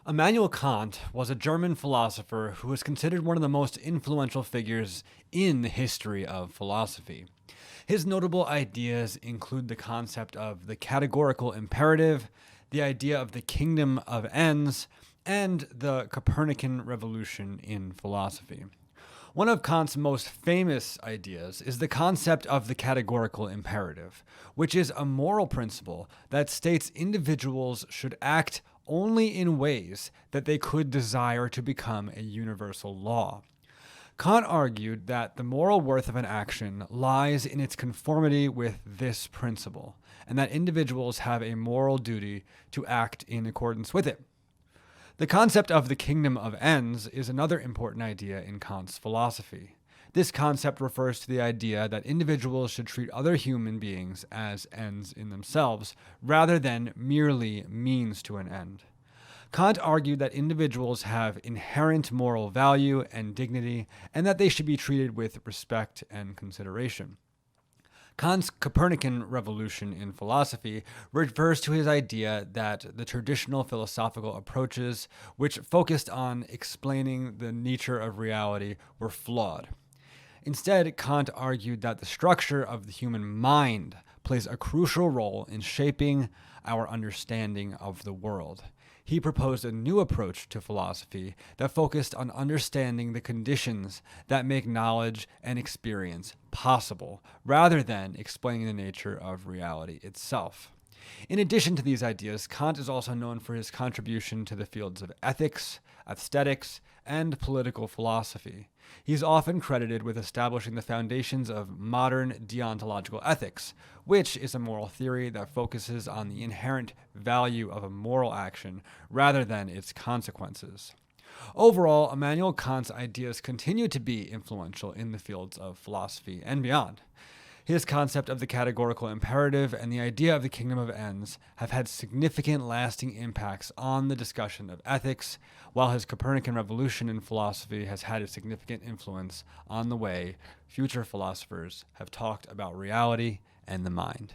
Immanuel Kant was a German philosopher who is considered one of the most influential figures in the history of philosophy. His notable ideas include the concept of the categorical imperative, the idea of the kingdom of ends, and the Copernican revolution in philosophy. One of Kant's most famous ideas is the concept of the categorical imperative, which is a moral principle that states individuals should act only in ways that they could desire to become a universal law. Kant argued that the moral worth of an action lies in its conformity with this principle, and that individuals have a moral duty to act in accordance with it. The concept of the kingdom of ends is another important idea in Kant's philosophy. This concept refers to the idea that individuals should treat other human beings as ends in themselves, rather than merely means to an end. Kant argued that individuals have inherent moral value and dignity, and that they should be treated with respect and consideration. Kant's Copernican revolution in philosophy refers to his idea that the traditional philosophical approaches, which focused on explaining the nature of reality, were flawed. Instead, Kant argued that the structure of the human mind plays a crucial role in shaping our understanding of the world. He proposed a new approach to philosophy that focused on understanding the conditions that make knowledge and experience possible, rather than explaining the nature of reality itself. In addition to these ideas, Kant is also known for his contribution to the fields of ethics, aesthetics, and political philosophy. He's often credited with establishing the foundations of modern deontological ethics, which is a moral theory that focuses on the inherent value of a moral action rather than its consequences. Overall, Immanuel Kant's ideas continue to be influential in the fields of philosophy and beyond. His concept of the categorical imperative and the idea of the kingdom of ends have had significant lasting impacts on the discussion of ethics, while his Copernican revolution in philosophy has had a significant influence on the way future philosophers have talked about reality and the mind.